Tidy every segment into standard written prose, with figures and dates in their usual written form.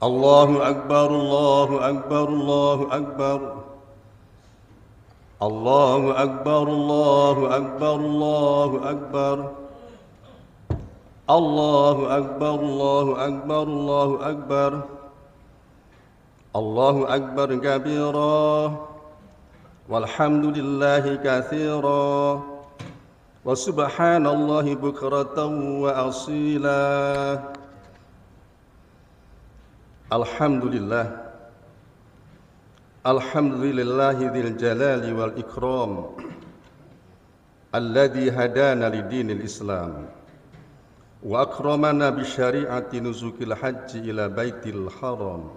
Allahu Akbar, Allahu Akbar, Allahu Akbar. Allahu Akbar, Allahu Akbar, Allahu Akbar. Allahu Akbar, Allahu Akbar, Allahu Akbar. Allahu Akbar kabira, walhamdulillahi katsira, wa subhanallahi bukratan wa asila. Alhamdulillah, alhamdulillahi dzil jalali wal ikram, alladzi hadana lidinil Islam wa akramana bi syari'ati nuzukil haji ila baitil haram.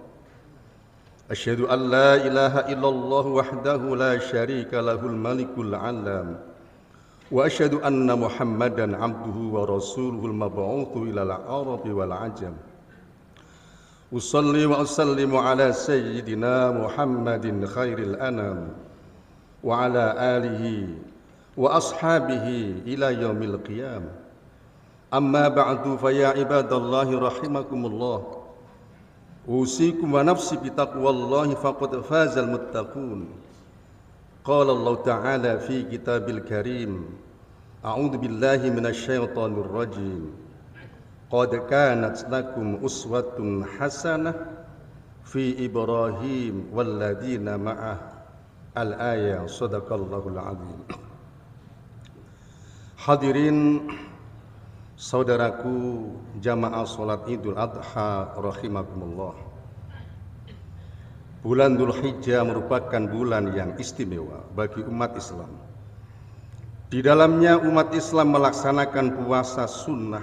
Asyhadu an la ilaha illallah wahdahu la syarika lahul malikul alam, wa asyhadu anna Muhammadan abduhu wa rasuluhul mab'utsu ilal arabi wal ajam. Usalli wa usallimu ala sayyidina Muhammadin khairil anam wa ala alihi wa ashabihi ila yaumil qiyam. Amma ba'du, fa ya ibadallahi rahimakumullah. Usikum wa nafsi bitaqwallahi faqad fazal muttaqun. Qala Allah Ta'ala fi kitabil karim, a'udzu billahi minasyaitonir rajim. Qad kanat lakum uswatun hasanah fi Ibrahim walladzina ma'ah. Al-ayah. Shadaqallahul azim. Hadirin saudaraku jamaah salat Idul Adha rahimakumullah. Bulan Dzulhijjah merupakan bulan yang istimewa bagi umat Islam. Di dalamnya umat Islam melaksanakan puasa sunnah,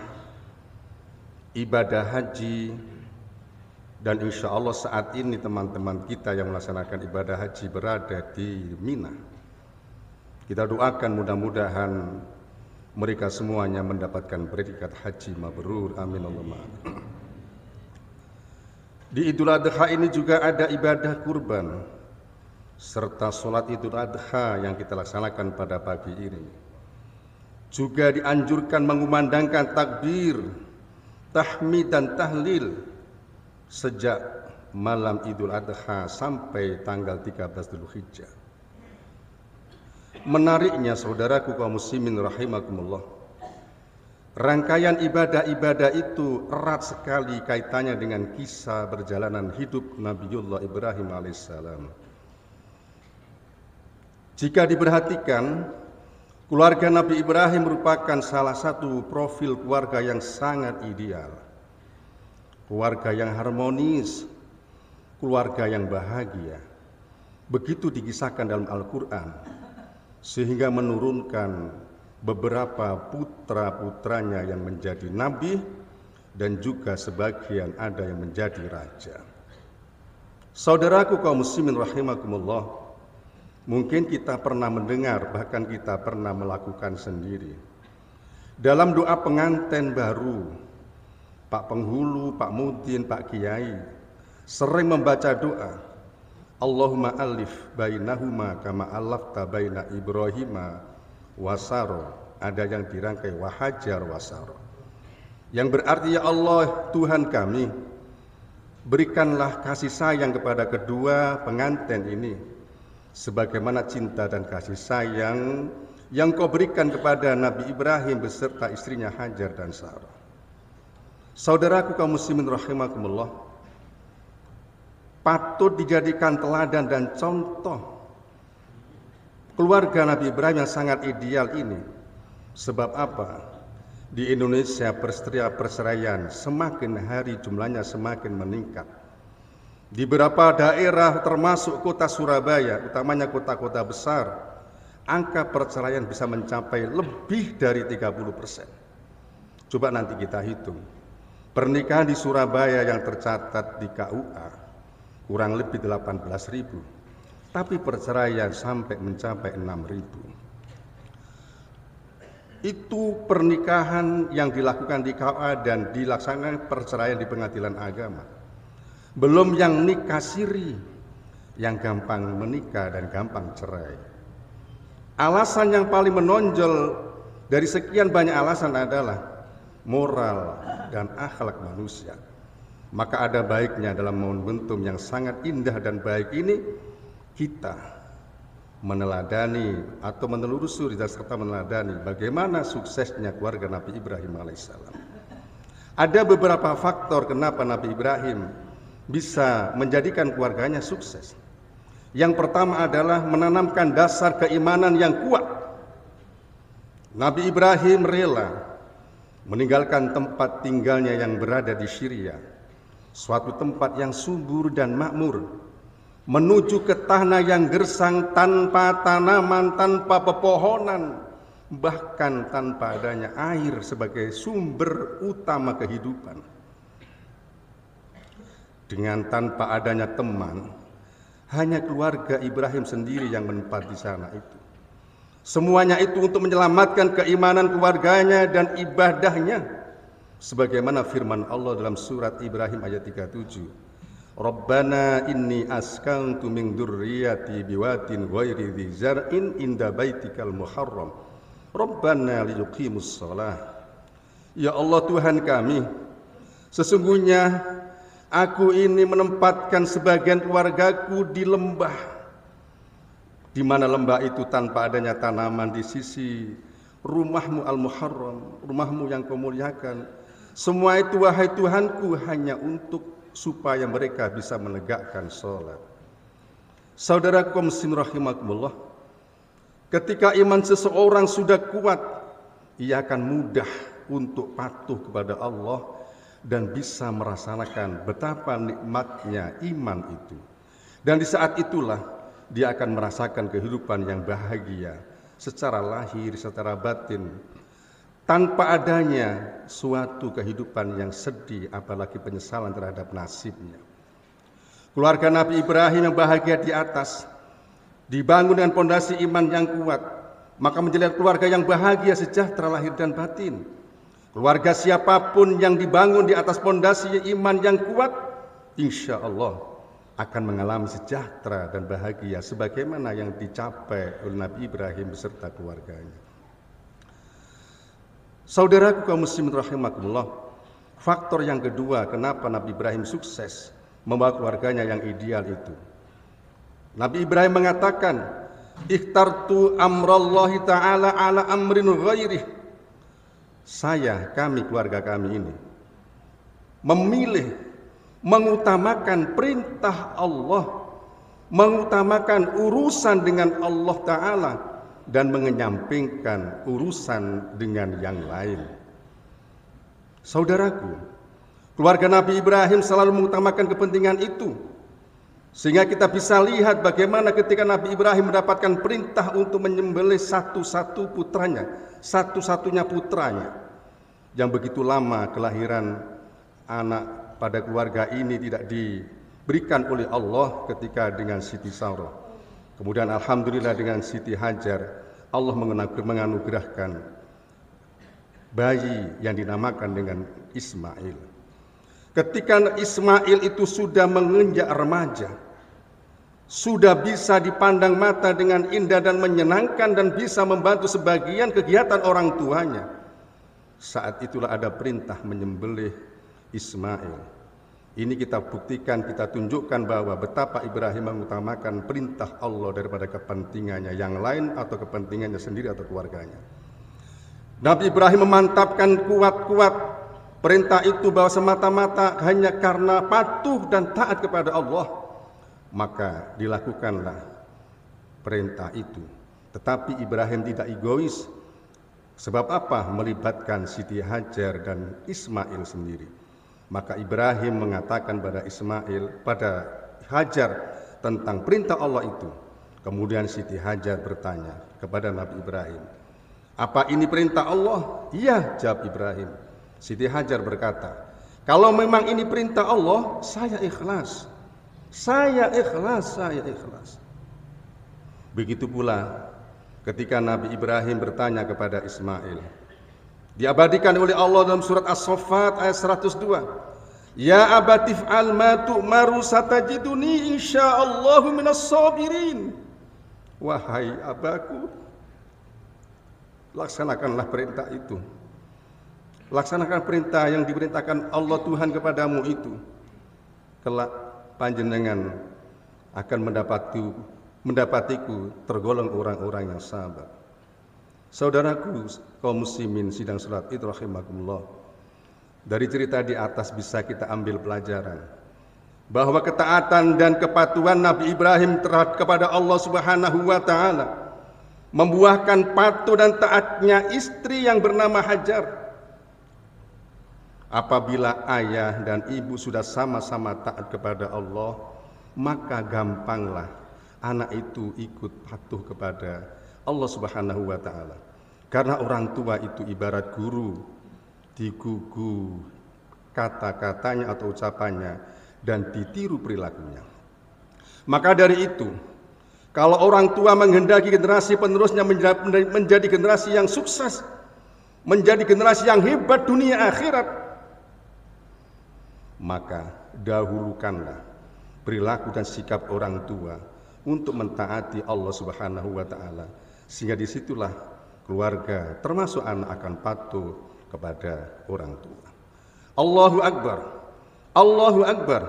ibadah haji, dan insya Allah saat ini teman-teman kita yang melaksanakan ibadah haji berada di Mina. Kita doakan mudah-mudahan mereka semuanya mendapatkan predikat haji mabrur, amin Allahumma. Di Idul Adha ini juga ada ibadah kurban serta sholat Idul Adha yang kita laksanakan pada pagi ini. Juga dianjurkan mengumandangkan takbir, tahmid dan tahlil sejak malam Idul Adha sampai tanggal 13 Dzulhijjah. Menariknya saudaraku kaum muslimin rahimakumullah, rangkaian ibadah-ibadah itu erat sekali kaitannya dengan kisah perjalanan hidup Nabiullah Ibrahim alaihissalam. Jika diperhatikan, keluarga Nabi Ibrahim merupakan salah satu profil keluarga yang sangat ideal, keluarga yang harmonis, keluarga yang bahagia. Begitu dikisahkan dalam Al-Quran, sehingga menurunkan beberapa putra-putranya yang menjadi nabi dan juga sebagian ada yang menjadi raja. Saudaraku kaum muslimin rahimakumullah, mungkin kita pernah mendengar, bahkan kita pernah melakukan sendiri. Dalam doa pengantin baru, Pak Penghulu, Pak Mudin, Pak Kiai sering membaca doa, Allahumma alif bainahuma kama alafta baina Ibrahima wasaro. Ada yang dirangkai wahajar wasaro, yang berarti ya Allah Tuhan kami, berikanlah kasih sayang kepada kedua pengantin ini sebagaimana cinta dan kasih sayang yang kau berikan kepada Nabi Ibrahim beserta istrinya Hajar dan Sarah. Saudaraku kaum muslimin rahimakumullah, patut dijadikan teladan dan contoh keluarga Nabi Ibrahim yang sangat ideal ini. Sebab apa? Di Indonesia perceraian semakin hari jumlahnya semakin meningkat. Di beberapa daerah termasuk kota Surabaya, utamanya kota-kota besar, angka perceraian bisa mencapai lebih dari 30%. Coba nanti kita hitung. Pernikahan di Surabaya yang tercatat di KUA kurang lebih 18.000, tapi perceraian sampai mencapai 6.000. Itu pernikahan yang dilakukan di KUA dan dilaksanakan perceraian di pengadilan agama. Belum yang nikah siri, yang gampang menikah dan gampang cerai. Alasan yang paling menonjol dari sekian banyak alasan adalah moral dan akhlak manusia. Maka ada baiknya dalam momentum yang sangat indah dan baik ini kita meneladani atau menelusuri serta meneladani bagaimana suksesnya keluarga Nabi Ibrahim alaihissalam. Ada beberapa faktor kenapa Nabi Ibrahim bisa menjadikan keluarganya sukses. Yang pertama adalah menanamkan dasar keimanan yang kuat. Nabi Ibrahim rela meninggalkan tempat tinggalnya yang berada di Syria, suatu tempat yang subur dan makmur, menuju ke tanah yang gersang tanpa tanaman, tanpa pepohonan, bahkan tanpa adanya air sebagai sumber utama kehidupan. Dengan tanpa adanya teman, hanya keluarga Ibrahim sendiri yang menempati di sana itu. Semuanya itu untuk menyelamatkan keimanan keluarganya dan ibadahnya, sebagaimana firman Allah dalam surat Ibrahim ayat 37. Rabbana inni askantu min dzurriyyati biwadin ghairi dzi zar'in inda baitikal muharram. Rabbana liyuqimus shalah. Ya Allah Tuhan kami, sesungguhnya aku ini menempatkan sebagian keluargaku di lembah, di mana lembah itu tanpa adanya tanaman di sisi rumahmu al-muharram, rumahmu yang kau muliakan. Semua itu wahai Tuhanku hanya untuk supaya mereka bisa menegakkan sholat. Saudaraku muslim rahimakumullah, ketika iman seseorang sudah kuat, ia akan mudah untuk patuh kepada Allah dan bisa merasakan betapa nikmatnya iman itu. Dan di saat itulah dia akan merasakan kehidupan yang bahagia secara lahir, secara batin, tanpa adanya suatu kehidupan yang sedih, apalagi penyesalan terhadap nasibnya. Keluarga Nabi Ibrahim yang bahagia di atas, dibangun dengan pondasi iman yang kuat, maka menjadi keluarga yang bahagia, sejahtera lahir dan batin. Keluarga siapapun yang dibangun di atas pondasi iman yang kuat, insya Allah akan mengalami sejahtera dan bahagia sebagaimana yang dicapai oleh Nabi Ibrahim beserta keluarganya. Saudaraku kaum muslimin rahimakumullah, faktor yang kedua kenapa Nabi Ibrahim sukses membawa keluarganya yang ideal itu. Nabi Ibrahim mengatakan, ikhtartu amrallahi ta'ala ala amrin ghairih. Kami keluarga kami ini memilih mengutamakan perintah Allah, mengutamakan urusan dengan Allah Ta'ala dan mengenyampingkan urusan dengan yang lain. Saudaraku, keluarga Nabi Ibrahim selalu mengutamakan kepentingan itu, sehingga kita bisa lihat bagaimana ketika Nabi Ibrahim mendapatkan perintah untuk menyembelih satu-satunya putranya yang begitu lama kelahiran anak pada keluarga ini tidak diberikan oleh Allah ketika dengan Siti Sarah. Kemudian alhamdulillah dengan Siti Hajar Allah menganugerahkan bayi yang dinamakan dengan Ismail. Ketika Ismail itu sudah menginjak remaja, sudah bisa dipandang mata dengan indah dan menyenangkan dan bisa membantu sebagian kegiatan orang tuanya, saat itulah ada perintah menyembelih Ismail. Ini kita buktikan, kita tunjukkan bahwa betapa Ibrahim mengutamakan perintah Allah daripada kepentingannya yang lain atau kepentingannya sendiri atau keluarganya. Nabi Ibrahim memantapkan kuat-kuat perintah itu bahwa semata-mata hanya karena patuh dan taat kepada Allah, maka dilakukanlah perintah itu. Tetapi Ibrahim tidak egois. Sebab apa? Melibatkan Siti Hajar dan Ismail sendiri. Maka Ibrahim mengatakan pada Hajar tentang perintah Allah itu. Kemudian Siti Hajar bertanya kepada Nabi Ibrahim, apa ini perintah Allah? Iya, jawab Ibrahim. Siti Hajar berkata, kalau memang ini perintah Allah, saya ikhlas. Saya ikhlas. Begitu pula ketika Nabi Ibrahim bertanya kepada Ismail. Diabadikan oleh Allah dalam surat As-Saffat ayat 102. Ya abatif al ma tu'maru satajiduni insyaallahu minas sabirin. Wahai abaku, laksanakanlah perintah itu. Laksanakan perintah yang diperintahkan Allah Tuhan kepadamu itu. kelak panjenengan akan mendapatiku tergolong orang-orang yang sabar. Saudaraku kaum muslimin sidang salat Id rahimakumullah. Dari cerita di atas bisa kita ambil pelajaran bahwa ketaatan dan kepatuhan Nabi Ibrahim kepada Allah Subhanahu wa taala membuahkan patuh dan taatnya istri yang bernama Hajar. Apabila ayah dan ibu sudah sama-sama taat kepada Allah, maka gampanglah anak itu ikut patuh kepada Allah Subhanahu wa taala. Karena orang tua itu ibarat guru, digugu kata-katanya atau ucapannya dan ditiru perilakunya. Maka dari itu, kalau orang tua menghendaki generasi penerusnya menjadi generasi yang sukses, menjadi generasi yang hebat dunia akhirat, maka dahulukanlah perilaku dan sikap orang tua untuk mentaati Allah Subhanahu wa taala, sehingga disitulah keluarga termasuk anak akan patuh kepada orang tua. Allahu Akbar, Allahu Akbar,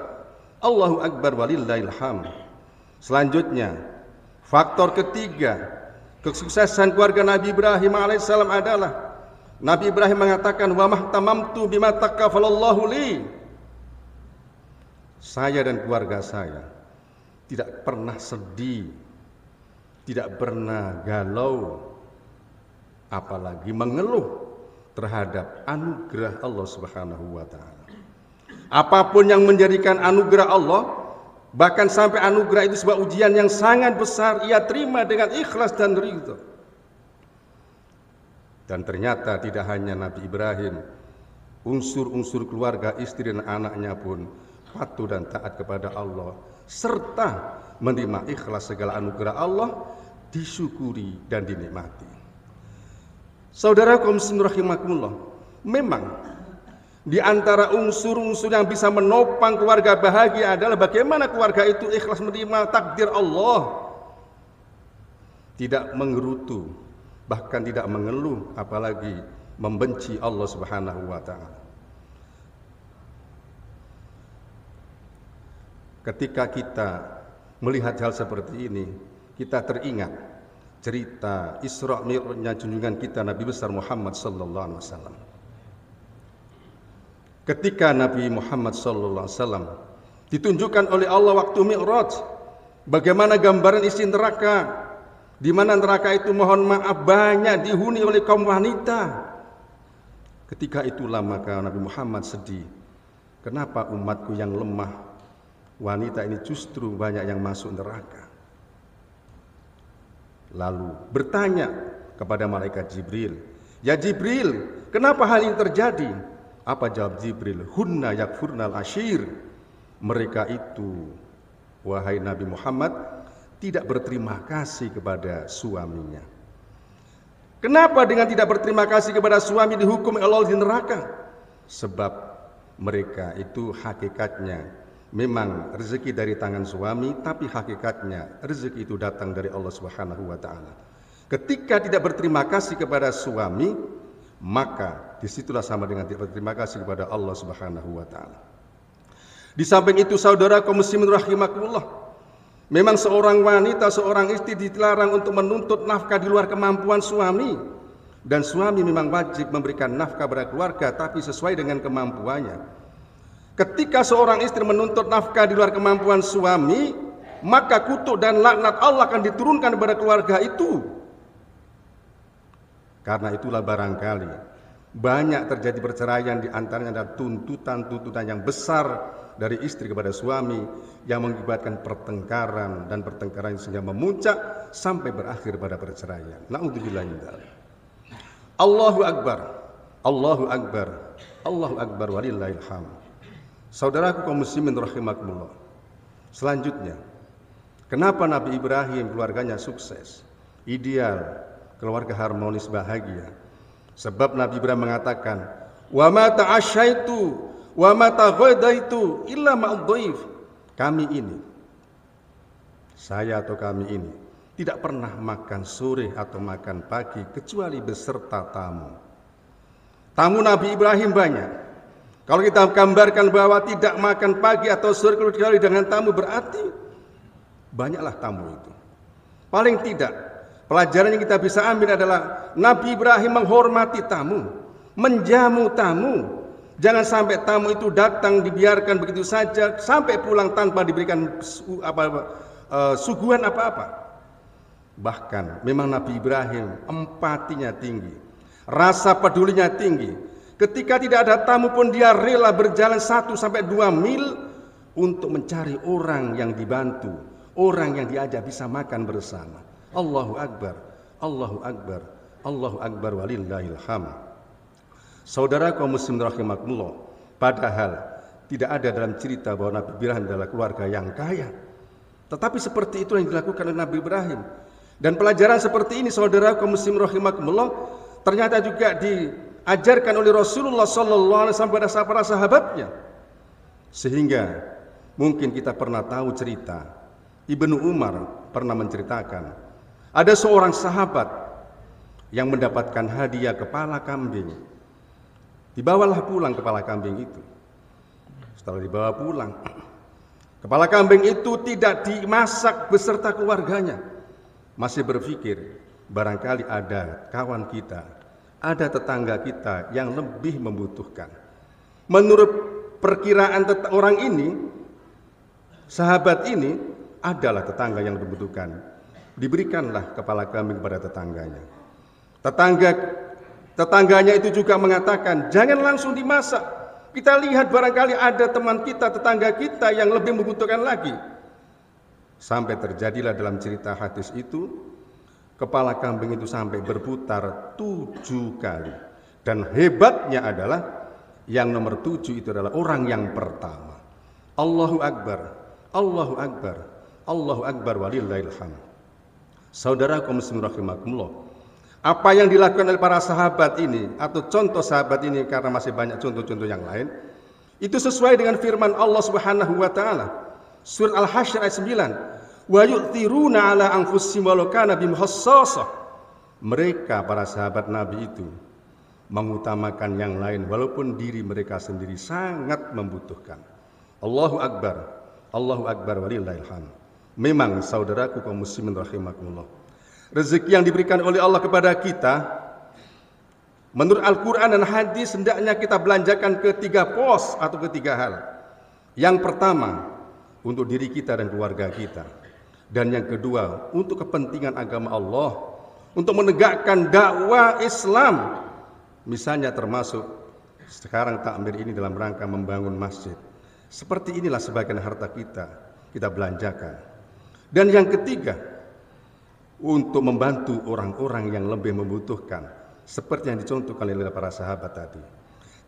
Allahu Akbar walillahil hamd. Selanjutnya, faktor ketiga kesuksesan keluarga Nabi Ibrahim alaihissalam adalah Nabi Ibrahim mengatakan, wa mahtamamtu bima takafalallahu li. Saya dan keluarga saya tidak pernah sedih, tidak pernah galau, apalagi mengeluh terhadap anugerah Allah Subhanahu wa taala. Apapun yang menjadikan anugerah Allah, bahkan sampai anugerah itu sebuah ujian yang sangat besar, ia terima dengan ikhlas dan ridho. Dan ternyata tidak hanya Nabi Ibrahim, unsur-unsur keluarga, istri dan anaknya pun patuh dan taat kepada Allah, serta menerima ikhlas segala anugerah Allah, disyukuri dan dinikmati. Saudara kaum muslimin rahimakumullah, memang di antara unsur-unsur yang bisa menopang keluarga bahagia adalah bagaimana keluarga itu ikhlas menerima takdir Allah, tidak menggerutu, bahkan tidak mengeluh, apalagi membenci Allah Subhanahu wa taala. Ketika kita melihat hal seperti ini, kita teringat cerita Isra Mi'rajnya junjungan kita Nabi besar Muhammad sallallahu alaihi wasallam. Ketika Nabi Muhammad sallallahu alaihi wasallam ditunjukkan oleh Allah waktu Mi'raj, bagaimana gambaran isi neraka, di mana neraka itu mohon maaf banyak dihuni oleh kaum wanita. Ketika itulah maka Nabi Muhammad sedih. Kenapa umatku yang lemah, wanita ini justru banyak yang masuk neraka? Lalu bertanya kepada malaikat Jibril, ya Jibril, kenapa hal ini terjadi? Apa jawab Jibril? Hunna yakfurnal ashir. Mereka itu, wahai Nabi Muhammad, tidak berterima kasih kepada suaminya. Kenapa dengan tidak berterima kasih kepada suami dihukum Allah di neraka? Sebab mereka itu hakikatnya memang rezeki dari tangan suami, tapi hakikatnya rezeki itu datang dari Allah Subhanahu wa taala. Ketika tidak berterima kasih kepada suami, maka disitulah sama dengan tidak berterima kasih kepada Allah Subhanahu wa taala. Di samping itu saudara kaum muslimin rahimakumullah, memang seorang wanita, seorang istri dilarang untuk menuntut nafkah di luar kemampuan suami. Dan suami memang wajib memberikan nafkah kepada keluarga, tapi sesuai dengan kemampuannya. Ketika seorang istri menuntut nafkah di luar kemampuan suami, maka kutuk dan laknat Allah akan diturunkan kepada keluarga itu. Karena itulah barangkali banyak terjadi perceraian, di antaranya ada tuntutan-tuntutan yang besar dari istri kepada suami yang mengakibatkan pertengkaran, dan pertengkaran sehingga memuncak sampai berakhir pada perceraian. Na'udzubillah min dzalik. Allahu Akbar, Allahu Akbar, Allahu Akbar walillahil hamd. Saudaraku kaum muslimin rahimakumullah. Selanjutnya, kenapa Nabi Ibrahim keluarganya sukses, ideal, keluarga harmonis bahagia? Sebab Nabi Ibrahim mengatakan, wa ma ta'asyaitu wa ma taghadaitu illa ma'adhaif. Kami ini, saya atau kami ini, tidak pernah makan sore atau makan pagi kecuali beserta tamu. Tamu Nabi Ibrahim banyak. Kalau kita gambarkan bahwa tidak makan pagi atau sore kecuali dengan tamu, berarti banyaklah tamu itu. Paling tidak, pelajaran yang kita bisa ambil adalah Nabi Ibrahim menghormati tamu, menjamu tamu. Jangan sampai tamu itu datang dibiarkan begitu saja sampai pulang tanpa diberikan suguhan apa-apa. Bahkan memang Nabi Ibrahim empatinya tinggi, rasa pedulinya tinggi. Ketika tidak ada tamu pun dia rela berjalan 1 sampai 2 mil untuk mencari orang yang dibantu, orang yang diajak bisa makan bersama. Allahu Akbar, Allahu Akbar, Allahu Akbar walillahil hamd. Saudara kaum muslimin rahimakumullah, padahal tidak ada dalam cerita bahwa Nabi Ibrahim adalah keluarga yang kaya. Tetapi seperti itu yang dilakukan oleh Nabi Ibrahim. Dan pelajaran seperti ini saudara kaum muslimin rahimakumullah ternyata juga diajarkan oleh Rasulullah sallallahu alaihi wasallam kepada para sahabatnya. Sehingga mungkin kita pernah tahu cerita Ibnu Umar pernah menceritakan ada seorang sahabat yang mendapatkan hadiah kepala kambing. Dibawalah pulang kepala kambing itu. Setelah dibawa pulang, kepala kambing itu tidak dimasak beserta keluarganya. Masih berpikir, barangkali ada kawan kita, ada tetangga kita yang lebih membutuhkan. Menurut perkiraan orang ini, sahabat ini adalah tetangga yang membutuhkan. Diberikanlah kepala kambing kepada tetangganya. Tetangganya itu juga mengatakan, jangan langsung dimasak. Kita lihat barangkali ada teman kita, tetangga kita yang lebih membutuhkan lagi. Sampai terjadilah dalam cerita hadis itu, kepala kambing itu sampai berputar 7 kali. Dan hebatnya adalah, yang nomor 7 itu adalah orang yang pertama. Allahu Akbar, Allahu Akbar, Allahu Akbar walillahil hamd. Saudara kaum muslimin rahimakumullah, apa yang dilakukan oleh para sahabat ini, atau contoh sahabat ini, karena masih banyak contoh-contoh yang lain, itu sesuai dengan firman Allah Subhanahu wa taala. Surat Al-Hasyr ayat 9. Wa yu'thiruna ala anfusihim walau kana bihim khassasah. Mereka para sahabat Nabi itu mengutamakan yang lain walaupun diri mereka sendiri sangat membutuhkan. Allahu Akbar, Allahu Akbar walillahil hamd. Memang saudaraku kaum muslimin rahimakumullah, rezeki yang diberikan oleh Allah kepada kita menurut Al-Quran dan hadis hendaknya kita belanjakan ke 3 pos atau ke 3 hal. Yang pertama untuk diri kita dan keluarga kita, dan yang kedua untuk kepentingan agama Allah, untuk menegakkan dakwah Islam. Misalnya termasuk sekarang takmir ini dalam rangka membangun masjid. Seperti inilah sebagian harta kita belanjakan. Dan yang ketiga untuk membantu orang-orang yang lebih membutuhkan, seperti yang dicontohkan oleh para sahabat tadi.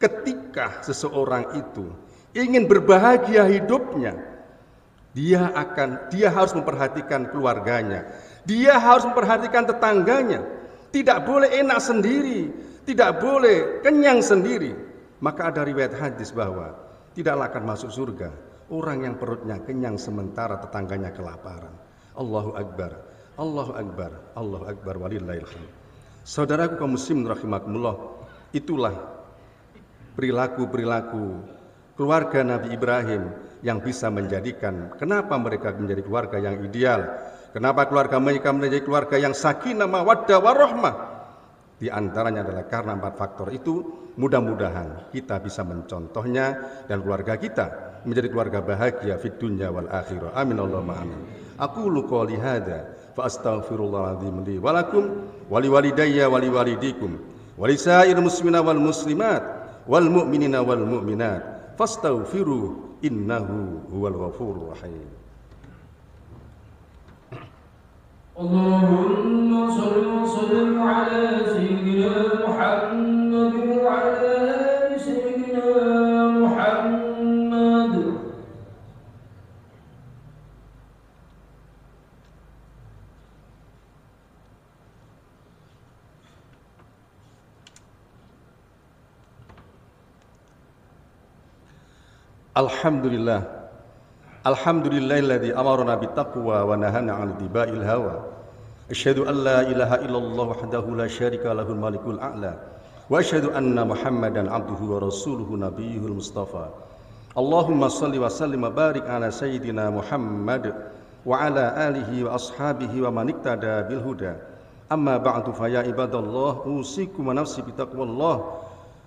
Ketika seseorang itu ingin berbahagia hidupnya, dia harus memperhatikan keluarganya, dia harus memperhatikan tetangganya. Tidak boleh enak sendiri, tidak boleh kenyang sendiri. Maka ada riwayat hadis bahwa tidaklah akan masuk surga orang yang perutnya kenyang sementara tetangganya kelaparan. Allahu Akbar, Allahu Akbar, Allahu Akbar walillahil hamd. Saudaraku kaum muslimin rahimakumullah, itulah perilaku keluarga Nabi Ibrahim yang bisa menjadikan kenapa mereka menjadi keluarga yang ideal, kenapa keluarga mereka menjadi keluarga yang sakinah mawaddah warahmah. Di antaranya adalah karena 4 faktor itu. Mudah-mudahan kita bisa mencontohnya dan keluarga kita menjadi keluarga bahagia fid dunya wal akhirah. Amin Allahumma amin. Aqulu qouli hadza fa astaghfirullahaladzim li wa lakum wa liwalidayya wa liwalidikum wa lisairil muslimina wal muslimat wal mu'minina wal mu'minat fastaghfiruhu innahu huwal ghafurur rahim. Allahumma shalli wa sallim ala sayyidina Muhammad wa ala ali sayyidina Muhammad. Alhamdulillah. Alhamdulillahilladzi amarna bittaqwa wa nahana 'anil ittiba'il hawa. Asyhadu an la ilaha illallah wahdahu la syarika lahul malikul a'la wa asyhadu anna Muhammadan abduhu wa rasuluhu nabiyyul mustafa. Allahumma shalli wa sallim wa barik ala sayyidina Muhammad wa ala alihi wa ashabihi wa man iktada bil huda. Amma ba'du fa ya ibadallah usikum wa nafsi bi taqwallah.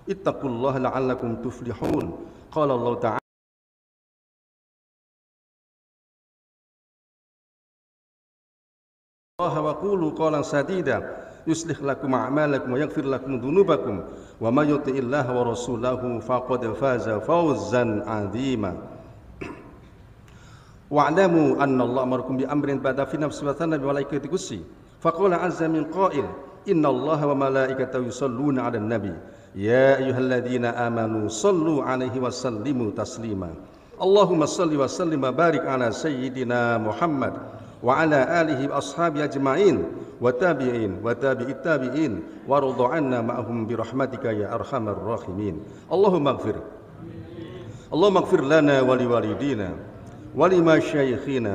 Ittaqullaha la'allakum tuflihun. Qala Allah ta'ala wa qulu qawlan sadida yuslih lakum a'malakum wa yaghfir lakum dhunubakum wa may yuti'illaha wa rasulahu faqad faza fawzan 'azima. Wa'lamu anna Allah amarakum bi amrin bada fi nafsi wa thana bi malaikati qudsi faqala 'azza min qa'il inna Allaha wa malaikatahu yusalluna 'alan nabi ya ayyuhalladzina amanu sallu 'alaihi wa sallimu taslima. Allahumma shalli wa sallim wa barik 'ala sayyidina Muhammad wa ala alihi wa ashabihi ajma'in wa tabi'in wa tabi'it tabi'in wa ridha 'anna ma'ahum bi rahmatika ya arhamar rahimin. Allahumma ighfir lana wa li walidina wa li masyayikhina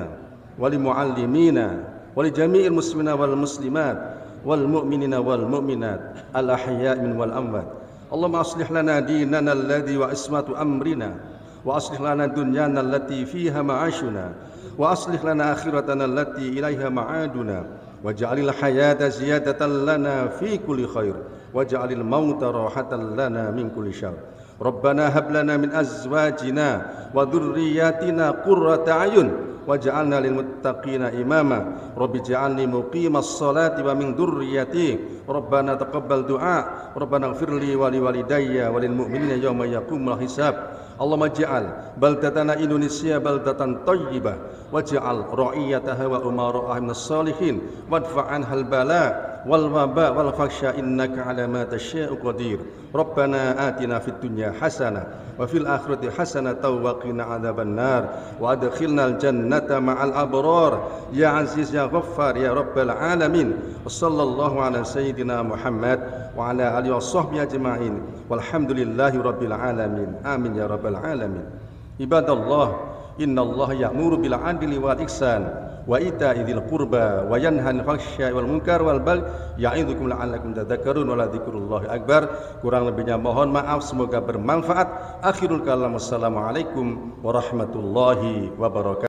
wa li muallimina wa li jami'il muslimina wal muslimat wal mu'minina wal mu'minat al ahya'i min wal amwat. Allahumma aslih lana dinana alladhi wa ismatu amrina wa aslih lana dunyana allati fiha ma'ashuna wa aslih lana akhiratana allati ilaiha ma'aduna waj'alil hayata ziyadatan lana fi kulli khair waj'alil mauta rahatan lana min kulli syarr. Rabbana hab lana min azwajina wa dhurriyyatina qurrata a'yun waj'alna lil muttaqina imama. Rabbi ij'alni muqimas salati wa min dhurriyyati. Rabbana taqabbal du'a. Rabbana ighfirli wa li walidayya wa lil mu'minina yawma yaqumul hisab. Allahumma ij'al baldatana Indonesia baldatan thayyibah waj'al ra'iyataha wa umara'aha minas salihin wadfa' anhal bala wal waba wal fakhsya innaka 'ala ma tasya'u qadir. Rabbana atina fid dunya hasanah wa fil akhirati hasanatan wa qina 'adzabannar wa adkhilnal jannata ma'al abrar ya aziz ya ghaffar ya rabbal alamin. Wassallallahu ala sayyidina Muhammad wa ala alihi washabbihi ajma'in walhamdulillahi rabbil alamin. Amin ya rabbal alamin. Ibadallah, innallaha ya'muru bil 'adli wal ihsan wa ita'i dzil qurba wa yanha 'anil fahsya'i wal munkar wal baghi ya'idzukum la'allakum tadhakkarun wa la dzikrullahi akbar. Kurang lebihnya mohon maaf, semoga bermanfaat. Akhirul kalam, wassalamualaikum warahmatullahi wabarakatuh.